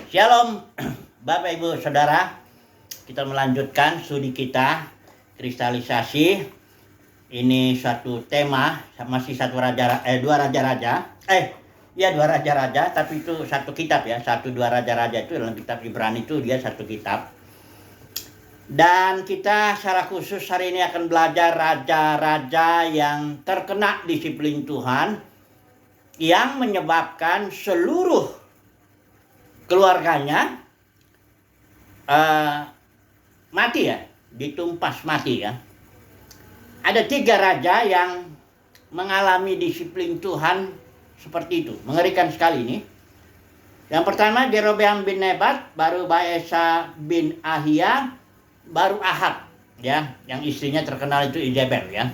Shalom Bapak Ibu Saudara. Kita melanjutkan studi kita kristalisasi. Ini satu tema, masih dua raja-raja. Dua raja-raja, tapi itu satu kitab ya. Dua raja-raja itu dalam kitab Ibrani itu dia satu kitab. Dan kita secara khusus hari ini akan belajar raja-raja yang terkena disiplin Tuhan, yang menyebabkan seluruh keluarganya mati ya, ditumpas mati ya. Ada 3 raja yang mengalami disiplin Tuhan seperti itu. Mengerikan sekali ini. Yang pertama Jerobeam bin Nebat, baru Baesa bin Ahia, baru Ahab ya, yang istrinya terkenal itu Izebel ya.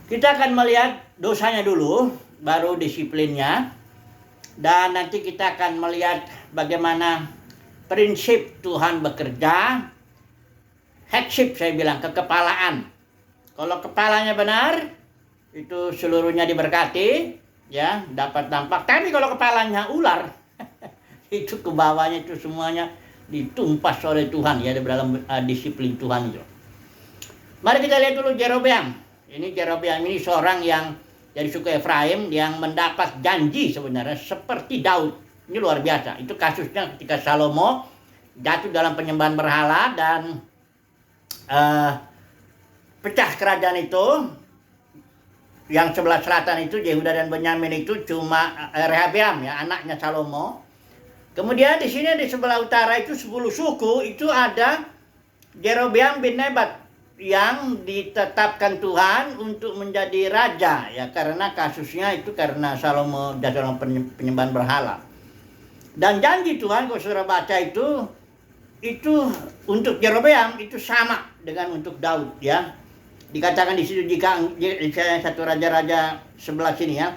Kita akan melihat dosanya dulu, baru disiplinnya. Dan nanti kita akan melihat bagaimana prinsip Tuhan bekerja. Headship saya bilang, kekepalaan. Kalau kepalanya benar, itu seluruhnya diberkati, ya, dapat dampak. Tapi kalau kepalanya ular, itu ke bawahnya itu semuanya ditumpas oleh Tuhan ya, dalam disiplin Tuhan itu. Mari kita lihat dulu Jerobeam. Ini Jerobeam ini seorang yang dari suku Efraim yang mendapat janji sebenarnya seperti Daud. Ini luar biasa. Itu kasusnya ketika Salomo jatuh dalam penyembahan berhala dan pecah kerajaan itu. Yang sebelah selatan itu Yehuda dan Benyamin itu cuma Rehabeam ya, anaknya Salomo. Kemudian di sini di sebelah utara itu 10 suku itu ada Jerobeam bin Nebat yang ditetapkan Tuhan untuk menjadi raja ya, karena kasusnya itu karena Salomo dalam penyembahan berhala. Dan janji Tuhan kalau saudara baca itu untuk Jerobeam itu sama dengan untuk Daud ya. Dikatakan di situ jika satu raja-raja sebelah sini ya.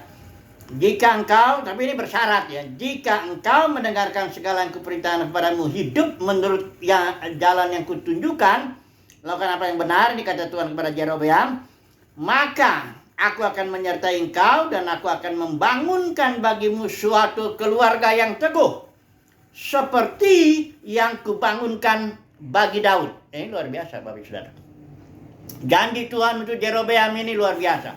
Jika engkau, tapi ini bersyarat ya, jika engkau mendengarkan segala yang kuperintahkan kepadamu, hidup menurut jalan yang kutunjukkan, lakukan apa yang benar, dikata Tuhan kepada Jerobeam, maka aku akan menyertai engkau dan aku akan membangunkan bagimu suatu keluarga yang teguh, seperti yang kubangunkan bagi Daud. Ini luar biasa Bapak Saudara. Janji Tuhan untuk Jerobeam ini luar biasa.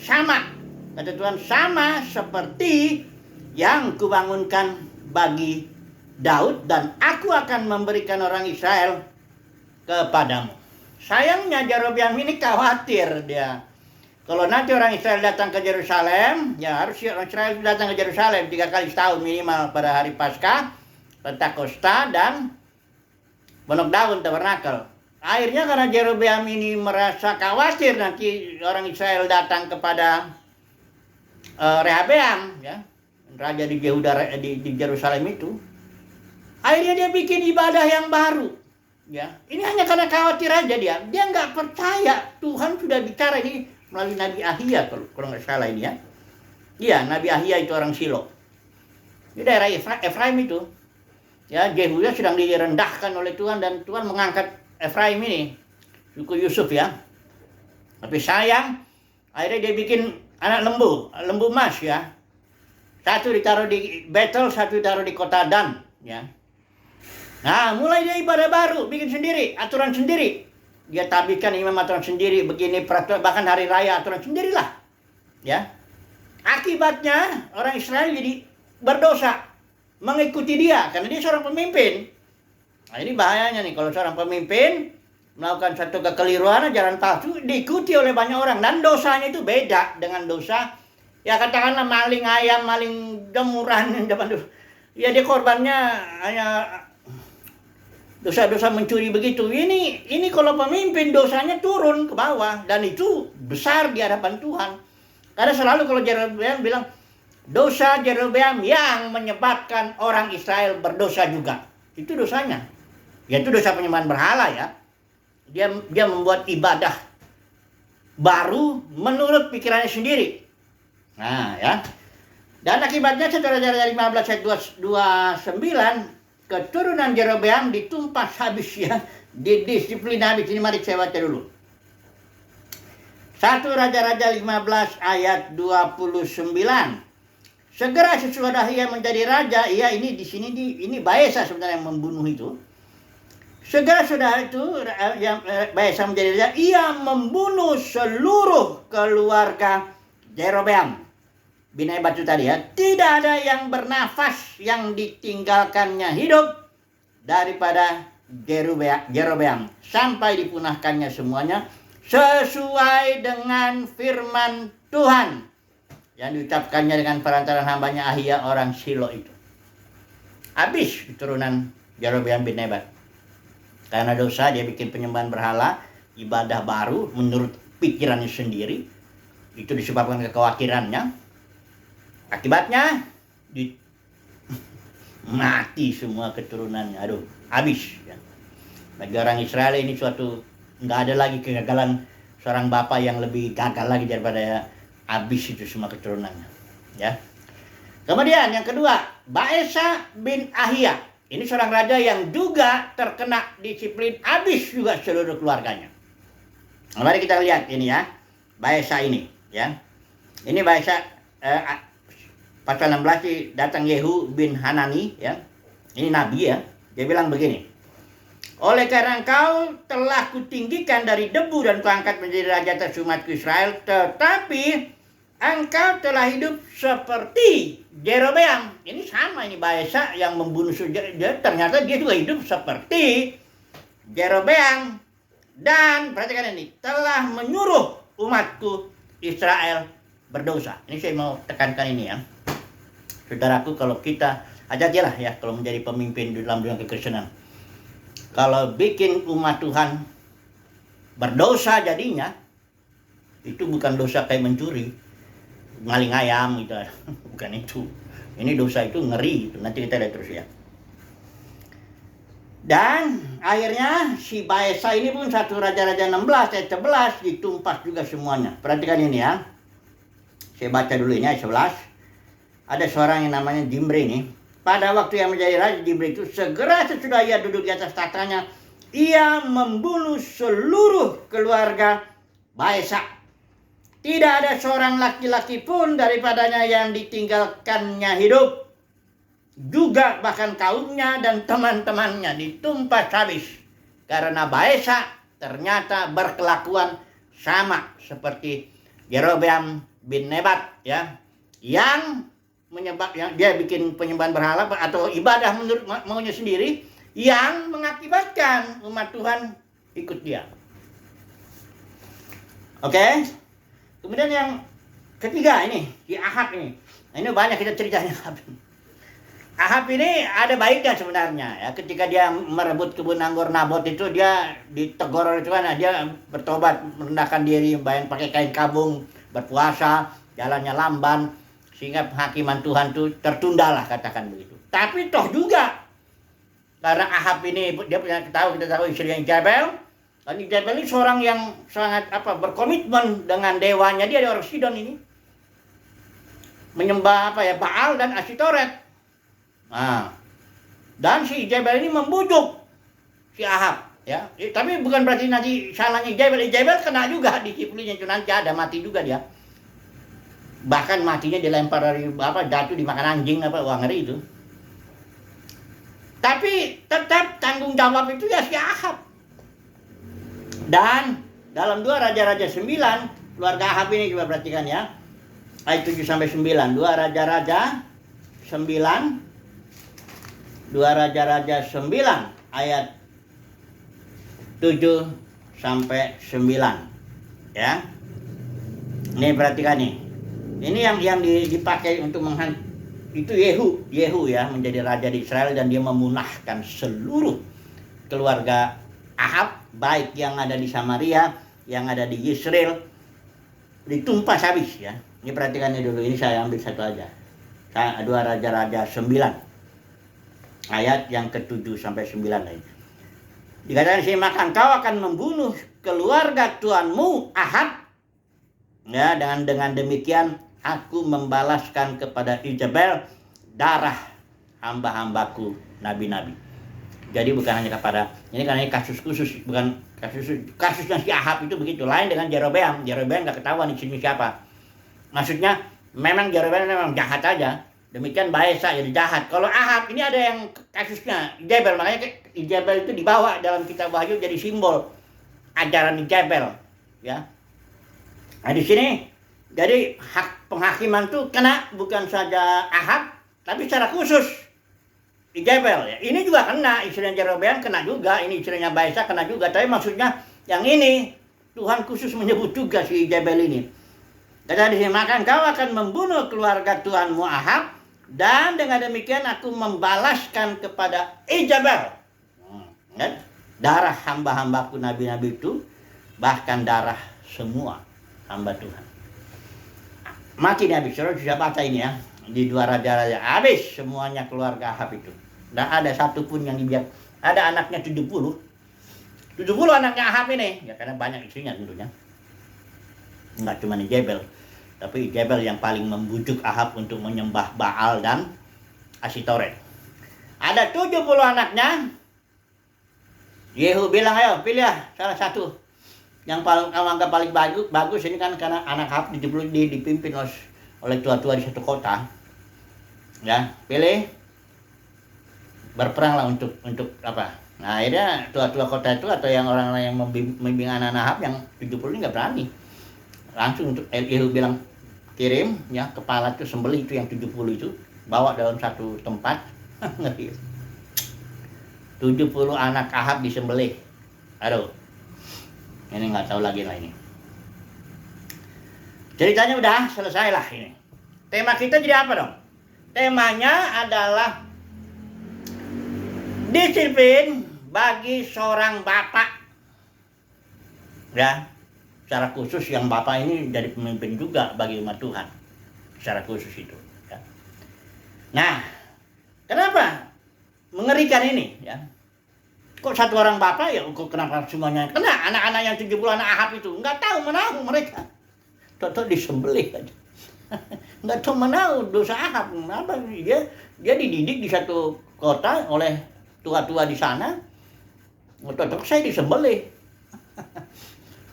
Sama, kata Tuhan, sama seperti yang kubangunkan bagi Daud, dan aku akan memberikan orang Israel kepadamu. Sayangnya Jerobeam ini khawatir dia. Kalau nanti orang Israel datang ke Yerusalem, ya harus orang Israel datang ke Yerusalem 3 kali setahun minimal, pada hari Paskah, Pentakosta, dan Pondok Daun Tabernakel. Akhirnya karena Jerobeam ini merasa khawatir nanti orang Israel datang kepada Rehabeam, ya, raja di Yehuda di Yerusalem itu, akhirnya dia bikin ibadah yang baru. Ya, ini hanya karena khawatir aja dia nggak percaya Tuhan sudah bicara ini melalui Nabi Ahia kalau nggak salah ini ya. Iya, Nabi Ahia itu orang Silo. Di daerah Efraim itu. Ya, Yehuda sedang direndahkan oleh Tuhan dan Tuhan mengangkat Efraim ini, suku Yusuf ya. Tapi sayang, akhirnya dia bikin anak lembu emas ya. Satu ditaruh di Betel, satu ditaruh di kota Dan ya. Nah, mulai dia ibadah baru, bikin sendiri, aturan sendiri. Dia tabirkan imam aturan sendiri, begini peraturan, bahkan hari raya aturan sendirilah. Ya. Akibatnya orang Israel jadi berdosa mengikuti dia karena dia seorang pemimpin. Nah, ini bahayanya nih kalau seorang pemimpin melakukan satu kekeliruan, ajaran palsu, diikuti oleh banyak orang, dan dosanya itu beda dengan dosa ya katakanlah maling ayam, maling jemuran zaman dulu. Ya dia korbannya hanya dosa-dosa mencuri begitu. Ini kalau pemimpin dosanya turun ke bawah, dan itu besar di hadapan Tuhan. Karena selalu kalau Jerobeam bilang dosa Jerobeam yang menyebabkan orang Israel berdosa juga. Itu dosanya. Yaitu dosa penyembahan berhala ya. Dia membuat ibadah baru menurut pikirannya sendiri. Nah ya. Dan akibatnya setelah Raja 15 ayat 29, keturunan Jerobeam ditumpas habis ya, didisiplin habis. Ini mari saya baca dulu. 1 Raja-Raja 15 ayat 29. Segera sesudah ia menjadi raja, ini di sini ini Baesa sebenarnya yang membunuh itu. Segera sudah itu yang Baesa menjadi raja, ia membunuh seluruh keluarga Jerobeam bin Nebat itu tadi ya. Tidak ada yang bernafas yang ditinggalkannya hidup daripada Jerobeam sampai dipunahkannya semuanya sesuai dengan firman Tuhan yang diucapkannya dengan perantaran hambanya Ahia orang Silo itu. Habis keturunan Jerobeam bin Nebat. Karena dosa dia bikin penyembahan berhala, ibadah baru menurut pikirannya sendiri. Itu disebabkan kekhawatirannya. Akibatnya mati semua keturunannya. Aduh, habis ya. Bagi orang Israel ini suatu nggak ada lagi kegagalan seorang bapak yang lebih gagal lagi daripada habis itu semua keturunannya, ya. Kemudian yang kedua, Baesa bin Ahia. Ini seorang raja yang juga terkena disiplin, habis juga seluruh keluarganya. Nah, mari kita lihat ini ya, Baesa ini, ya. Ini Baesa pasal 16 datang Yehu bin Hanani, ya. Ini nabi ya. Dia bilang begini. Oleh karena engkau telah kutinggikan dari debu dan kuangkat menjadi raja atas umatku Israel, tetapi engkau telah hidup seperti Jerobeam. Ini sama, ini Baesa yang membunuh ternyata dia juga hidup seperti Jerobeam. Dan perhatikan ini, telah menyuruh umatku Israel berdosa. Ini saya mau tekankan ini ya. Saudaraku, kalau kita hati-hatilah ya kalau menjadi pemimpin di dalam dunia kekristenan. Kalau bikin umat Tuhan berdosa jadinya, itu bukan dosa kayak mencuri, maling ayam gitu. Bukan itu. Ini dosa itu ngeri. Nanti kita lihat terus ya. Dan akhirnya si Baesa ini pun 1 Raja-Raja 16 ayat 11 ditumpas juga semuanya. Perhatikan ini ya. Saya baca dulu ini ayat 11. Ada seorang yang namanya Jimri ini. Pada waktu yang menjadi raja, Jimri itu segera sesudah ia duduk di atas tatanya, ia membunuh seluruh keluarga Baesa. Tidak ada seorang laki-laki pun daripadanya yang ditinggalkannya hidup. Juga bahkan kaumnya dan teman-temannya ditumpas habis. Karena Baesa ternyata berkelakuan sama seperti Jerobeam bin Nebat ya, yang dia bikin penyembahan berhala atau ibadah menurut maunya sendiri yang mengakibatkan umat Tuhan ikut dia. Oke. Kemudian yang ketiga ini, si Ahab ini. Nah, ini banyak kita ceritanya. Ahab ini ada baiknya sebenarnya ya. Ketika dia merebut kebun anggur Nabot itu, dia ditegur oleh Tuhan, dia bertobat, merendahkan diri, pakai kain kabung, berpuasa, jalannya lamban, sehingga penghakiman Tuhan itu tertundalah, katakan begitu. Tapi toh juga karena Ahab ini dia kita tahu istrinya Jezebel. Dan Jezebel ini seorang yang sangat berkomitmen dengan dewanya. Dia orang Sidon ini. Menyembah Baal dan Asitoret. Nah, dan si Jezebel ini membujuk si Ahab ya. Tapi bukan berarti nanti salahnya Jezebel. Jezebel kena juga disiplinya, itu nanti ada mati juga dia. Bahkan matinya dilempar dari jatuh dimakan anjing wah ngeri itu. Tapi tetap tanggung jawab itu ya si Ahab. Dan dalam 2 Raja-Raja 9, keluarga Ahab ini coba perhatikan ya. Ayat 7 sampai 9, 2 Raja-Raja 9, 2 Raja-Raja 9 ayat 7 sampai 9 ya. Ini perhatikan nih. Ini yang dipakai untuk itu Yehu ya, menjadi raja di Israel, dan dia memunahkan seluruh keluarga Ahab, baik yang ada di Samaria, yang ada di Yisrael, ditumpas habis ya. Ini perhatikan ini dulu, ini saya ambil satu aja. 2 Raja-Raja 9 ayat yang ke-7 sampai 9 ini. Dikatakan sini, maka engkau akan membunuh keluarga tuanmu Ahab. Ya, dengan demikian aku membalaskan kepada Jezebel darah hamba-hambaku nabi-nabi. Jadi bukan hanya kepada ini, karena ini kasus khusus, bukan kasusnya si Ahab itu begitu. Lain dengan Jerobeam. Jerobeam nggak ketahuan di sini siapa. Maksudnya memang Jerobeam memang jahat aja, Demikian Baesa jadi jahat. Kalau Ahab ini ada yang kasusnya Jebel, makanya Jebel itu dibawa dalam kitab Wahyu jadi simbol ajaran Jebel, ya. Nah di sini jadi hak penghakiman tuh kena bukan saja Ahab, tapi secara khusus Jebel, ya. Ini juga kena, istrinya Jerobeam kena juga, ini istrinya Baesa kena juga. Tapi maksudnya yang ini Tuhan khusus menyebut juga si Jebel ini. Kata di sini, maka engkau akan membunuh keluarga Tuhanmu Ahab, dan dengan demikian aku membalaskan kepada Jebel darah hamba-hambaku nabi-nabi itu, bahkan darah semua hamba Tuhan. Mati nih habis. Saudara bisa baca ini ya, di 2 Raja-Raja. Habis semuanya keluarga Ahab itu. Tidak ada satupun yang dibiarkan. Ada anaknya 70 anaknya Ahab ini. Ya karena banyak istrinya tentunya. Enggak cuma Jebel, tapi Jebel yang paling membujuk Ahab untuk menyembah Baal dan Asitoret. Ada 70 anaknya. Yehu bilang, ayo pilih ya salah satu yang paling kamu anggap paling bagus. Ini kan karena anak Ahab dipimpin oleh tua-tua di satu kota. Ya, pilih, berperanglah untuk apa? Nah, akhirnya tua-tua kota itu atau yang orang-orang yang membimbing anak Ahab yang 70 ini nggak berani. Langsung untuk Yehu bilang, kirim ya kepala itu sembelih itu yang 70 itu, bawa dalam satu tempat. 70 anak Ahab disembelih. Aduh, ini nggak tahu lagi lah ini. Ceritanya udah selesai lah ini. Tema kita jadi apa dong? Temanya adalah disiplin bagi seorang bapak. Ya, secara khusus yang bapak ini jadi pemimpin juga bagi umat Tuhan. Secara khusus itu. Ya. Nah, kenapa mengerikan ini? Ya. Kok satu orang bapak ya, kok kenapa semuanya kena? Anak-anak yang 70 anak Ahab itu nggak tahu menahu mereka. Toto disembelih aja. Nggak tahu menahu dosa Ahab. Kenapa dia dididik di satu kota oleh tua-tua di sana. Toto saya disembelih.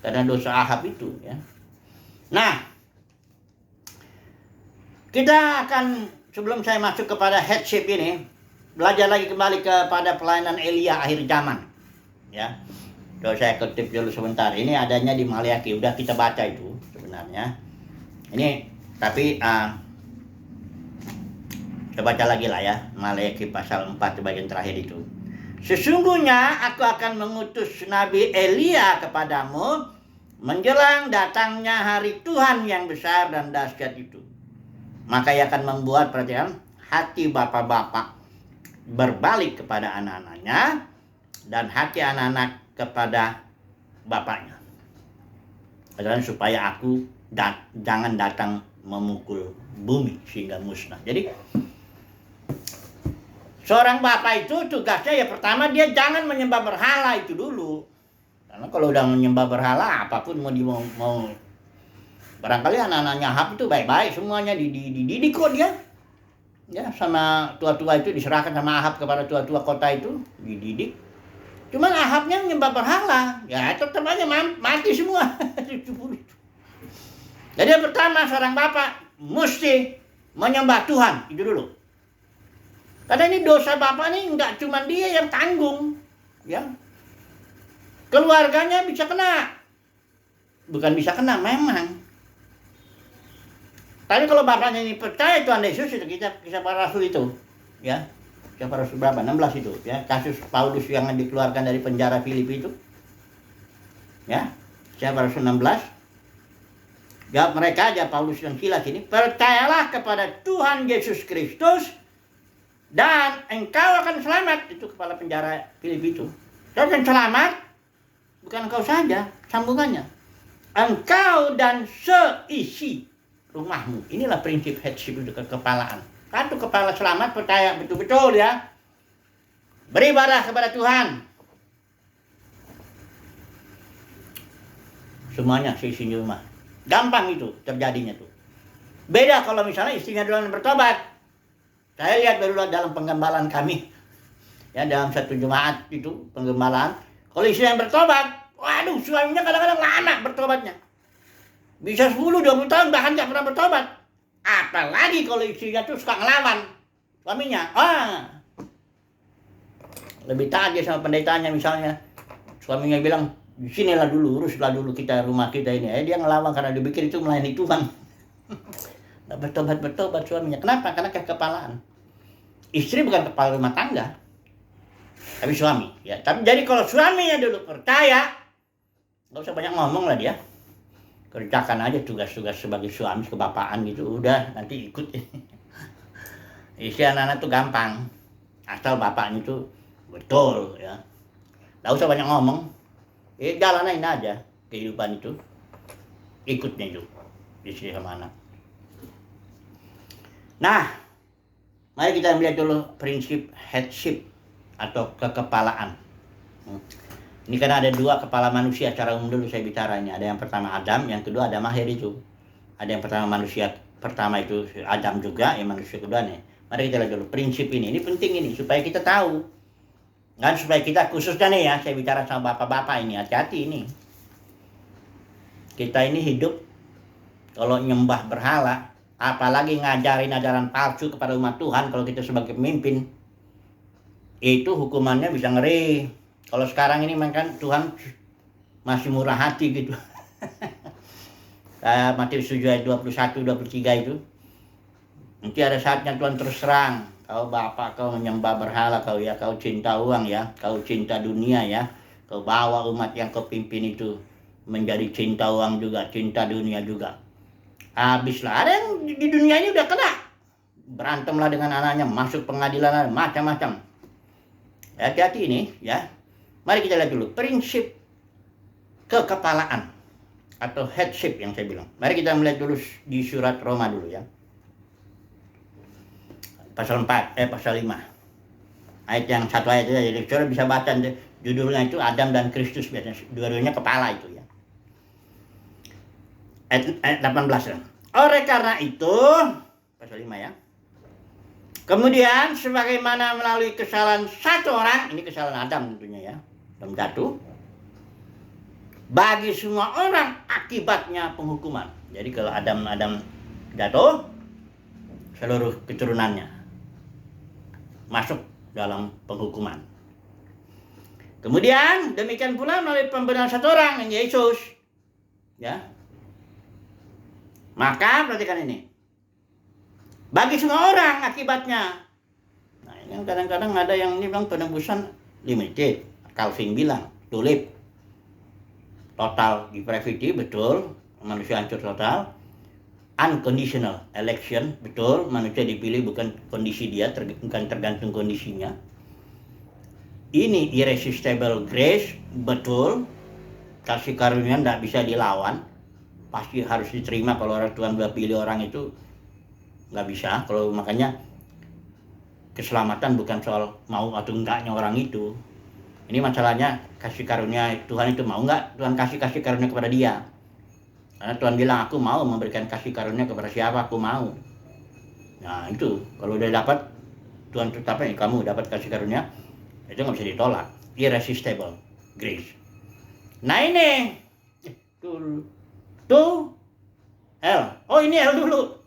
Karena dosa Ahab itu, ya. Nah, kita akan sebelum saya masuk kepada headship ini, belajar lagi kembali kepada pelayanan Elia akhir zaman. Ya. Coba saya kutip dulu sebentar. Ini adanya di Maleakhi. Udah kita baca itu sebenarnya. Ini tapi saya baca lagi lah ya. Maleakhi pasal 4 bagian terakhir itu. Sesungguhnya aku akan mengutus Nabi Elia kepadamu menjelang datangnya hari Tuhan yang besar dan dahsyat itu. Maka ia akan membuat perhatian hati bapak-bapak berbalik kepada anak-anaknya dan hati anak-anak kepada bapaknya. Dan supaya aku jangan datang memukul bumi sehingga musnah. Jadi seorang bapak itu tugasnya ya pertama dia jangan menyembah berhala itu dulu. Karena kalau udah menyembah berhala apapun mau barangkali anak-anaknya Ahab itu baik-baik semuanya dididik kok dia. Ya, sama tua-tua itu diserahkan sama Ahab kepada tua-tua kota itu, dididik. Cuman Ahabnya menyembah berhala, ya tetap aja mati semua. Jadi yang pertama seorang bapak mesti menyembah Tuhan, itu dulu. Karena ini dosa bapak ini enggak cuma dia yang tanggung, ya. Keluarganya bisa kena. Bukan bisa kena, memang. Tapi kalau bapaknya ini percaya Tuhan Yesus itu kisah para rasul itu, ya. Kisah para rasul berapa? 16 itu, ya. Kasus Paulus yang dikeluarkan dari penjara Filipi itu. Ya. Kisah para rasul 16. Jawab mereka aja Paulus dan Silas ini, percayalah kepada Tuhan Yesus Kristus dan engkau akan selamat. Itu kepala penjara Filipi itu. Kau akan selamat, bukan engkau saja, sambungannya. Engkau dan seisi rumahmu. Inilah prinsip headship itu kekepalaan. Satu kepala selamat percaya betul-betul ya. Beribadah kepada Tuhan. Semuanya seisi rumah. Gampang itu terjadinya tuh. Beda kalau misalnya istrinya duluan bertobat. Saya lihat baru dalam penggembalaan kami. Ya dalam satu jemaat itu penggembalaan. Kalau istrinya bertobat, waduh suaminya kadang-kadang lama bertobatnya. Bisa 10-20 tahun bahkan gak pernah bertobat. Apalagi kalau istrinya tuh suka ngelawan suaminya. Lebih taat dia sama pendetanya misalnya. Suaminya bilang, di sinilah dulu, uruslah dulu kita rumah kita ini. Dia ngelawan karena dia pikir itu melayani Tuhan. Nah, bertobat suaminya. Kenapa? Karena kekepalaan. Istri bukan kepala rumah tangga, tapi suami. Ya, tapi jadi kalau suaminya dulu percaya, nggak usah banyak ngomong lah dia. Kerjakan aja tugas-tugas sebagai suami kebapaan gitu. Udah, nanti ikut. Istri anak-anak tuh gampang. Asal bapaknya itu betul ya. Nggak usah banyak ngomong. Jalanin aja kehidupan itu. Ikutnya itu. Istri sama anak. Nah, mari kita melihat dulu prinsip headship atau kekepalaan. Ini karena ada dua kepala manusia secara umum dulu saya bicara ini. Ada yang pertama Adam, yang kedua Adam akhir itu. Ada yang pertama manusia pertama itu Adam juga, yang manusia kedua nih. Mari kita lihat dulu prinsip ini. Ini penting ini supaya kita tahu. Kan supaya kita khususnya nih ya, saya bicara sama bapak-bapak ini, hati-hati ini. Kita ini hidup kalau nyembah berhala, apalagi ngajarin ajaran palsu kepada umat Tuhan kalau kita sebagai pemimpin, itu hukumannya bisa ngeri. Kalau sekarang ini kan Tuhan masih murah hati gitu. Matius 7 ayat 21, 23 itu. Nanti ada saatnya Tuhan terus serang. Kau bapak, kau menyembah berhala, kau cinta uang ya, kau cinta dunia ya. Kau bawa umat yang kau pimpin itu menjadi cinta uang juga, cinta dunia juga. Habislah, ada yang di dunia ini udah kena. Berantemlah dengan anaknya, masuk pengadilan, macam-macam. Hati-hati ini ya. Mari kita lihat dulu prinsip kekepalaan atau headship yang saya bilang. Mari kita melihat dulu di surat Roma dulu ya. Pasal 5. Ayat yang satu ayat itu, jadi saudara bisa baca judulnya itu Adam dan Kristus biasanya. Dua-duanya kepala itu ya. Ayat 18 ya. Oleh karena itu, pasal 5 ya. Kemudian sebagaimana melalui kesalahan satu orang, ini kesalahan Adam tentunya ya, Adam jatuh, bagi semua orang akibatnya penghukuman. Jadi kalau Adam jatuh, seluruh keturunannya masuk dalam penghukuman. Kemudian demikian pula melalui pembenaran satu orang yang Yesus. Ya. Maka perhatikan ini. Bagi semua orang akibatnya. Nah, ini kadang-kadang ada yang ini bilang penebusan limited. Calvin bilang tulip. Total depravity, betul. Manusia hancur total. Unconditional election, betul. Manusia dipilih bukan kondisi dia, bukan tergantung kondisinya. Ini irresistible grace, betul. Kasih karunia tidak bisa dilawan. Pasti harus diterima. Kalau orang Tuhan sudah pilih orang itu nggak bisa. Kalau makanya keselamatan bukan soal mau atau enggaknya orang itu. Ini masalahnya kasih karunia Tuhan itu mau nggak Tuhan kasih karunia kepada dia. Karena Tuhan bilang aku mau memberikan kasih karunia kepada siapa aku mau. Nah itu kalau udah dapat Tuhan tetapnya kamu dapat kasih karunia itu nggak bisa ditolak. Irresistible grace. Nah ini tuh L. Oh ini L dulu.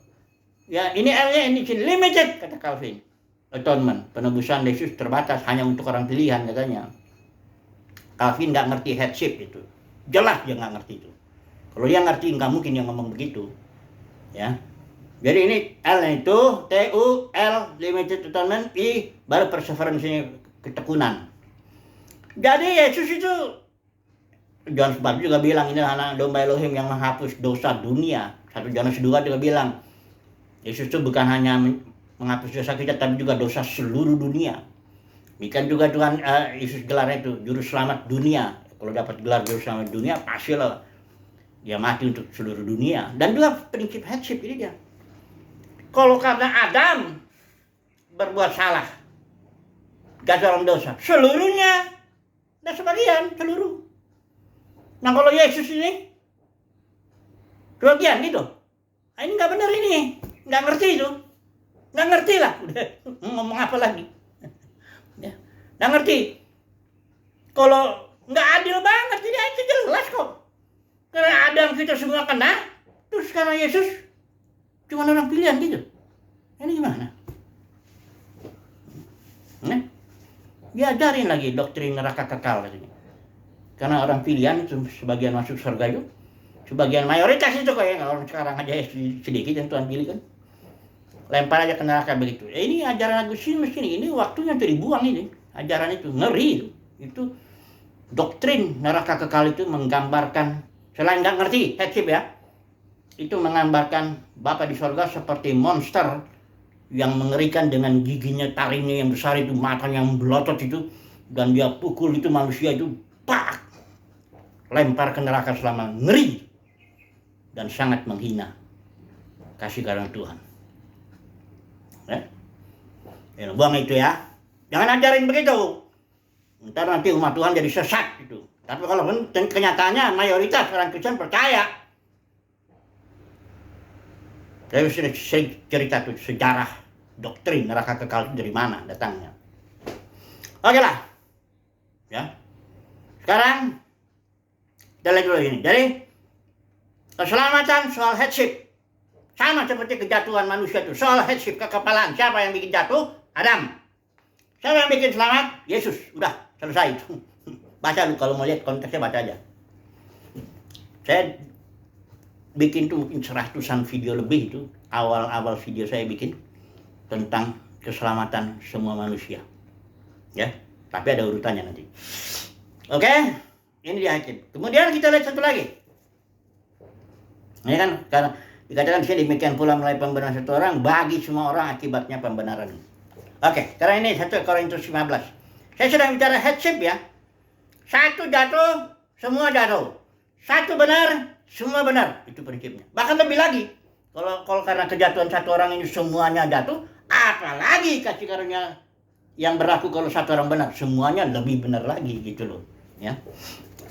Ya ini L-nya ini limited kata Calvin. Atonement, penebusan Yesus terbatas hanya untuk orang pilihan katanya. Calvin nggak ngerti headship itu. Jelas dia nggak ngerti itu. Kalau dia ngerti nggak mungkin dia ngomong begitu. Ya. Jadi ini L itu T-U-L limited atonement, I baru perseverance ketekunan. Jadi Yesus itu Yohanes 4 juga bilang ini anak domba Elohim yang menghapus dosa dunia. 1 Yohanes 2 juga bilang Yesus itu bukan hanya menghapus dosa kita tapi juga dosa seluruh dunia. Demikian juga Tuhan Yesus gelarnya itu juru selamat dunia. Kalau dapat gelar juru selamat dunia pastilah dia mati untuk seluruh dunia. Dan juga prinsip headship ini dia. Kalau karena Adam berbuat salah, jatuh dalam dosa, seluruhnya dan sebagian seluruh. Nah kalau Yesus ini sebagian gitu. Nah, ini nggak benar ini, nggak ngerti itu, nggak ngerti lah. Udah ngomong apa lagi? Ya, nggak ngerti. Kalau nggak adil banget ini itu jelas kok. Karena Adam kita semua kena, terus karena Yesus cuma orang pilihan gitu. Ini gimana? Diajarin lagi doktrin neraka kekal katanya. Karena orang pilihan itu sebagian masuk surga itu, sebagian mayoritas itu kayak orang sekarang aja sedikit yang Tuhan pilih kan. Lempar aja ke neraka begitu. Ini ajaran Agustinus ini waktunya untuk dibuang ini. Ajaran itu ngeri itu. Itu doktrin neraka kekal itu menggambarkan, selain nggak ngerti headship ya, itu menggambarkan Bapa di sorga seperti monster yang mengerikan dengan giginya, taringnya yang besar itu, matanya yang belotot itu, dan dia pukul itu manusia itu, pak, lempar ke neraka selama, ngeri dan sangat menghina kasih karunia Tuhan. Buang itu ya, jangan ajarin begitu. Ntar nanti umat Tuhan jadi sesat gitu. Tapi kalau kenyataannya mayoritas orang Kristen percaya. Saya sudah cerita tuh sejarah doktrin neraka kekal dari mana datangnya. Oke lah, ya. Sekarang kita lihat dulu ini. Jadi keselamatan soal headship sama seperti kejatuhan manusia itu. Soal headship, kekepalan, siapa yang bikin jatuh? Adam. Siapa yang bikin selamat? Yesus. Udah selesai itu. Baca lu kalau mau lihat konteksnya, baca aja. Saya bikin tuh mungkin 100-an video lebih itu, awal-awal video saya bikin tentang keselamatan semua manusia. Ya, tapi ada urutannya nanti. Oke, ini dia hakim. Kemudian kita lihat satu lagi. Ini kan karena dikatakan sini demikian pula melalui pembenaran satu orang bagi semua orang akibatnya pembenaran. Oke, sekarang ini 1 Korintus 15. Saya sudah bicara headship ya. Satu jatuh, semua jatuh. Satu benar, semua benar. Itu prinsipnya. Bahkan lebih lagi. Kalau karena kejatuhan satu orang ini semuanya jatuh, apalagi kasih karunia yang berlaku kalau satu orang benar. Semuanya lebih benar lagi gitu loh. Ya.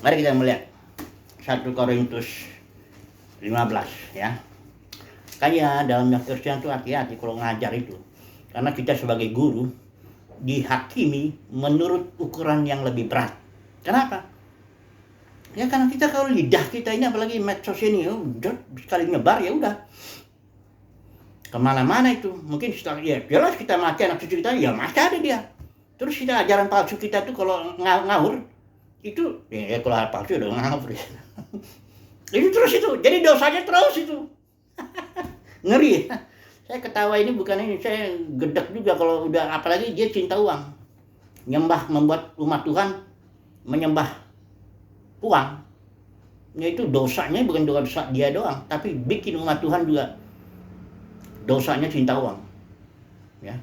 Mari kita melihat 1 Korintus 15 ya. Kayaknya dalam Kristen itu hati-hati kalau ngajar itu. Karena kita sebagai guru dihakimi menurut ukuran yang lebih berat. Kenapa? Ya karena kita kalau lidah kita ini apalagi medsos ini udah sekali nyebar ya udah kemana-mana itu. Mungkin setelah ya jelas kita mati anak cucu kita ya masih ada dia. Terus kita ajaran palsu kita tuh kalau ngawur itu ya kalau palsu udah ngawur ya. Itu terus itu jadi dosanya terus itu. Ngeri. Saya ketawa ini bukan ini, saya gedek juga kalau udah apalagi dia cinta uang. Nyembah, membuat umat Tuhan menyembah uang. Ya itu dosanya bukan dosa dia doang, tapi bikin umat Tuhan juga dosanya cinta uang. Ya.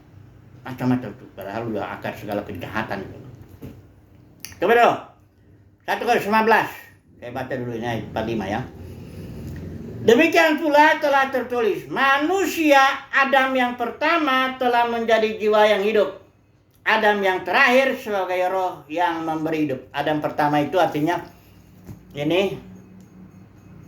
Macam-macam tuh, padahal udah akar segala kejahatan itu. Coba dong. 1 Korintus 15. Saya baca dulu ini ayat 45 ya. Demikian pula telah tertulis, manusia Adam yang pertama telah menjadi jiwa yang hidup. Adam yang terakhir sebagai roh yang memberi hidup. Adam pertama itu artinya ini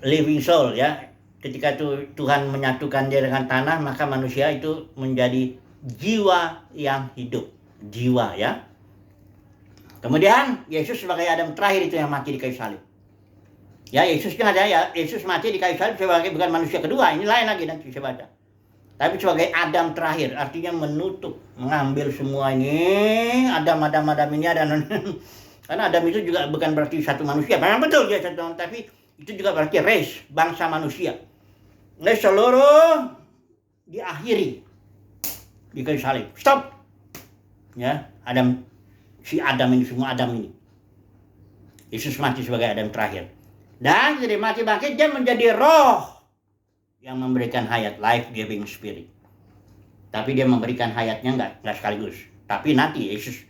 living soul ya. Ketika Tuhan menyatukan dia dengan tanah, maka manusia itu menjadi jiwa yang hidup. Jiwa ya. Kemudian Yesus sebagai Adam terakhir itu yang mati di kayu salib. Ya Yesus kan ada ya, Yesus mati di kayu salib sebagai bukan manusia kedua, ini lain lagi nanti saya baca. Tapi sebagai Adam terakhir, artinya menutup, mengambil semua ini, Adam ini ada. Karena Adam itu juga bukan berarti satu manusia, memang betul dia satu, tapi itu juga berarti race, bangsa manusia. Nah seluruh diakhiri di kayu salib, stop. Ya, si Adam ini, semua Adam ini. Yesus mati sebagai Adam terakhir. Dan jadi mati bangkit dia menjadi roh yang memberikan hayat, life giving spirit. Tapi dia memberikan hayatnya enggak sekaligus. Tapi nanti Yesus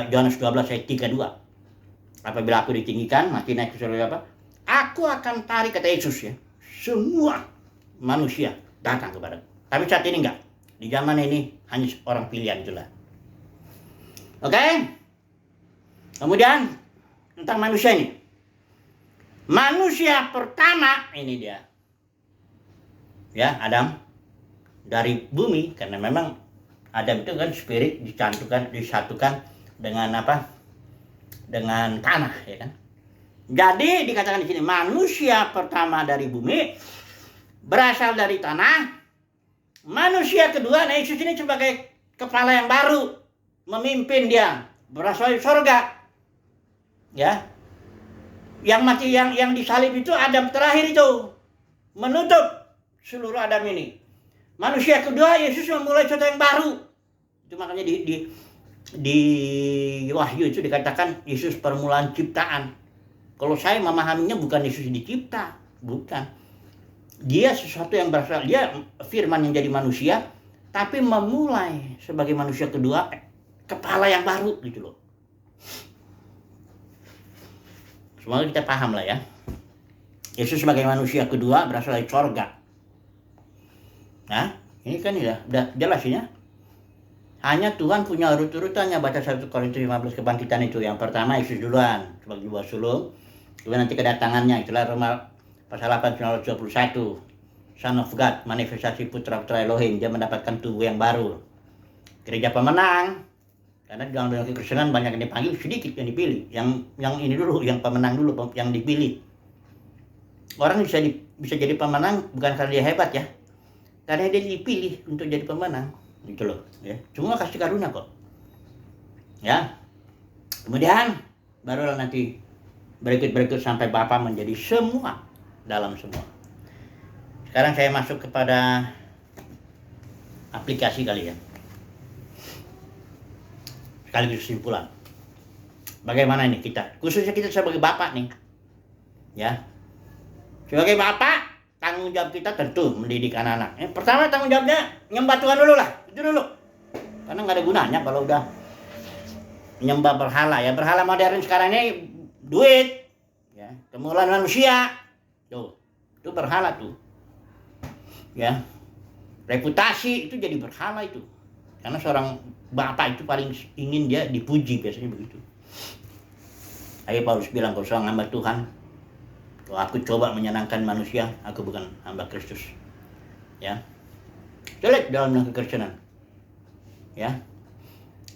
Yohanes 12 ayat 32. Apabila aku ditinggikan, mati naik ke surga apa? Aku akan tarik, kata Yesus ya. Semua manusia datang kepada. Tapi saat ini enggak. Di zaman ini hanya orang pilihan itulah. Oke? Kemudian tentang manusia ini. Manusia pertama ini dia. Ya, Adam dari bumi karena memang Adam itu kan spirit disatukan dengan apa? Dengan tanah ya kan. Jadi dikatakan di sini manusia pertama dari bumi berasal dari tanah manusia kedua, nah Yesus ini sebagai kepala yang baru, memimpin dia berasal dari sorga. Ya, yang mati, yang disalib itu Adam terakhir itu, menutup seluruh Adam ini. Manusia kedua, Yesus memulai sesuatu yang baru. Itu makanya di Wahyu itu dikatakan Yesus permulaan ciptaan. Kalau saya memahaminya bukan Yesus dicipta, bukan. Dia sesuatu yang berasal, dia firman yang jadi manusia, tapi memulai sebagai manusia kedua, kepala yang baru gitu loh. Semoga kita paham lah ya. Yesus sebagai manusia kedua berasal dari sorga. Nah, ini kan udah jelas ya. Hanya Tuhan punya urut-urutannya. Baca 1 Korintus 15 kebangkitan itu. Yang pertama Yesus duluan sebagai buah sulung. Kemudian nanti kedatangannya, itulah Roma pasal 8 21. Son of God, manifestasi putra-putra Elohim. Dia mendapatkan tubuh yang baru. Gereja pemenang. Karena dalam dunia kekristenan banyak yang dipanggil, sedikit yang dipilih. Yang ini dulu, yang pemenang dulu, yang dipilih. Orang bisa jadi pemenang bukan karena dia hebat ya. Karena dia dipilih untuk jadi pemenang. Gitu loh. Ya. Cuma kasih karunia kok. Ya. Kemudian barulah nanti berikut sampai Bapa menjadi semua dalam semua. Sekarang saya masuk kepada aplikasi kali ya. Sekaligus kesimpulan. Bagaimana ini kita? Khususnya kita sebagai bapak nih. Ya. Sebagai bapak, tanggung jawab kita tentu mendidik anak-anak. Pertama tanggung jawabnya nyembah Tuhan dulu lah. Itu dulu. Karena nggak ada gunanya kalau udah nyembah berhala ya. Berhala modern sekarang ini duit. Ya. Kemuliaan manusia. Tuh. Itu berhala tuh. Ya. Reputasi itu jadi berhala itu. Karena seorang bapak itu paling ingin dia dipuji, biasanya begitu. Ayo Paulus bilang, kalau seorang hamba Tuhan, kalau aku coba menyenangkan manusia, aku bukan hamba Kristus. Ya. Jelek dalam kekristenan. Ya.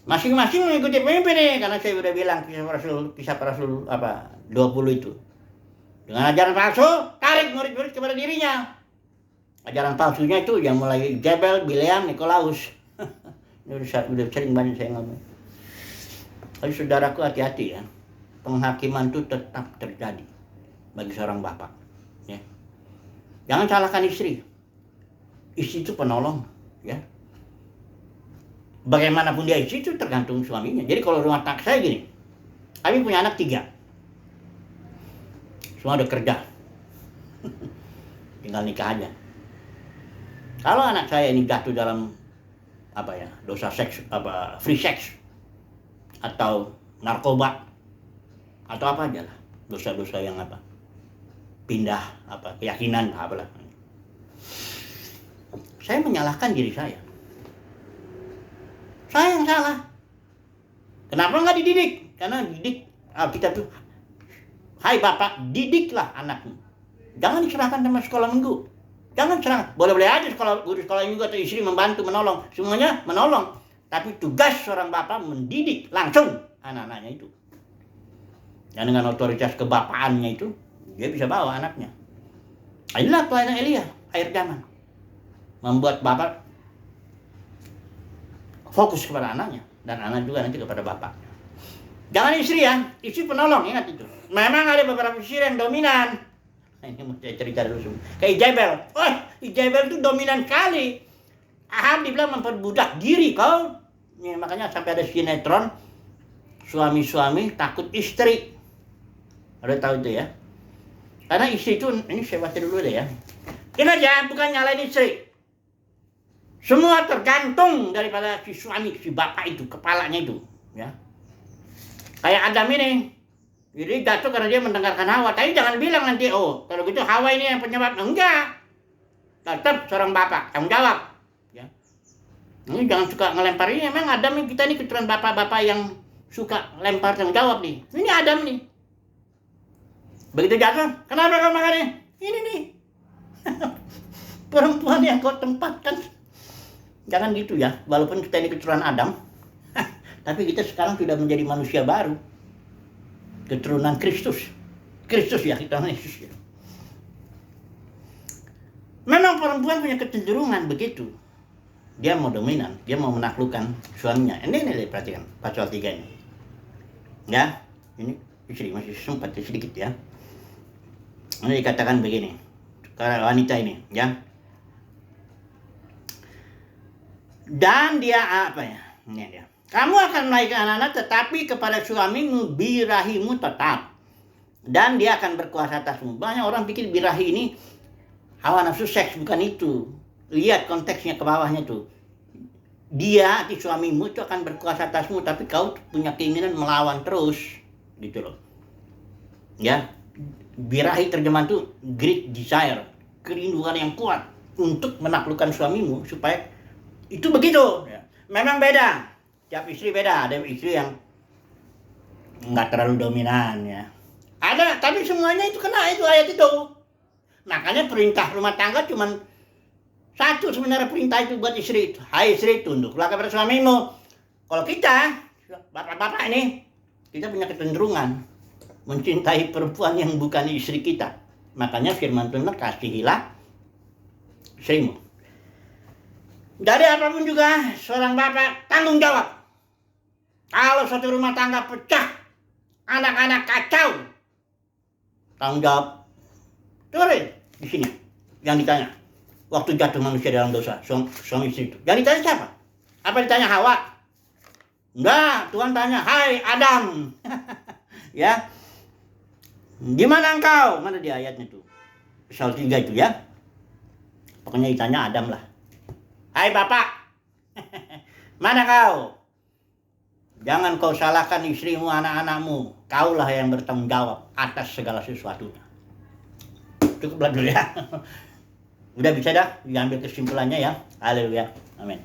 Masing-masing mengikuti pemimpin nih, karena saya sudah bilang kisah para rasul 20 itu. Dengan ajaran palsu, tarik murid-murid kepada dirinya. Ajaran palsunya itu yang mulai Jebel, Bileam, Nikolaus. Ini udah sering banyak saya ngomong. Tapi saudaraku hati-hati ya. Penghakiman itu tetap terjadi bagi seorang bapak. Ya. Jangan salahkan istri. Istri itu penolong. Ya. Bagaimanapun dia istri itu tergantung suaminya. Jadi kalau rumah tangga saya gini. Kami punya anak 3. Semua udah kerja. Tinggal nikah aja. Kalau anak saya ini jatuh dalam dosa seks, free sex atau narkoba atau apa aja lah, dosa-dosa yang pindah keyakinan apalah. Saya menyalahkan diri saya. Saya yang salah. Kenapa nggak dididik? Karena didik kita tuh, hai bapak, didiklah anakmu. Jangan diserahkan sama sekolah minggu. Jangan serang, boleh-boleh aja guru sekolah minggu atau istri membantu, menolong. Semuanya menolong. Tapi tugas seorang bapak mendidik langsung anak-anaknya itu. Dan dengan otoritas kebapaannya itu, dia bisa bawa anaknya. Inilah pelayanan Elia, akhir zaman. Membuat bapak fokus kepada anaknya. Dan anak juga nanti kepada bapak. Jangan istri ya, istri penolong, ingat itu. Memang ada beberapa istri yang dominan. Ini mau saya cerita dulu semua. Kayak Jebel. Jebel itu dominan sekali. Ahab dibilang memperbudak diri kau. Ya, makanya sampai ada sinetron. Suami-suami takut istri. Ada tahu itu ya? Karena istri itu, ini saya baca dulu deh ya. Ingat ya, bukan nyalain istri. Semua tergantung daripada si suami, si bapak itu, kepalanya itu. Ya. Kayak Adam ini. Jadi jatuh karena dia mendengarkan Hawa. Tapi jangan bilang nanti, kalau gitu Hawa ini yang penyebab. Enggak. Tetap seorang bapak, tanggung jawab. Ya. Ini jangan suka ngelempar. Ini memang Adam kita ini keturunan bapak-bapak yang suka lempar tanggung jawab nih. Ini Adam nih. Begitu jatuh, kenapa kau makan ini? Ini nih. Perempuan yang kau tempatkan. Jangan gitu ya. Walaupun kita ini keturunan Adam. Tapi kita sekarang sudah menjadi manusia baru. Keturunan Kristus. Kristus ya, kita Yesus ya. Memang perempuan punya kecenderungan begitu. Dia mau dominan, dia mau menaklukkan suaminya. Ini perhatikan pasal 3 ini. Ya, ini istri masih sempat sedikit ya. Ini dikatakan begini, karena wanita ini, ya. Dan dia apa ya? Ini dia. Kamu akan melahirkan anak-anak, tetapi kepada suamimu birahimu tetap. Dan dia akan berkuasa atasmu. Banyak orang pikir birahi ini hawa nafsu seks, bukan itu. Lihat konteksnya ke bawahnya tuh. Dia, di suamimu itu akan berkuasa atasmu, tapi kau punya keinginan melawan terus, gitu loh. Ya, birahi terjemahan itu great desire, kerinduan yang kuat untuk menaklukkan suamimu supaya itu begitu. Ya. Memang beda, tiap istri beda. Ada istri yang nggak terlalu dominan ya. Ada, tapi semuanya itu kena itu ayat itu. Makanya perintah rumah tangga cuman satu sebenarnya perintah itu buat istri itu. Hai istri, tunduklah kepada suamimu. Kalau kita, bapak-bapak ini, kita punya kecenderungan mencintai perempuan yang bukan istri kita. Makanya firman Tuhan, kasihilah istrimu. Dari apapun juga, seorang bapak tanggung jawab. Kalau suatu rumah tangga pecah, anak-anak kacau, tanggung jawab. Dengerin di sini yang ditanya. Waktu jatuh manusia dalam dosa, suami istri itu. Yang ditanya siapa? Apa ditanya Hawa? Enggak, Tuhan tanya, hai Adam. Ya. Di mana engkau? Mana di ayatnya tuh? Pasal 3 itu ya. Pokoknya ditanya Adam lah. Hai Bapak. Mana kau? Jangan kau salahkan istrimu, anak-anakmu. Kaulah yang bertanggung jawab atas segala sesuatunya. Cukuplah dulu ya. Udah bisa dah diambil kesimpulannya ya. Haleluya. Amin.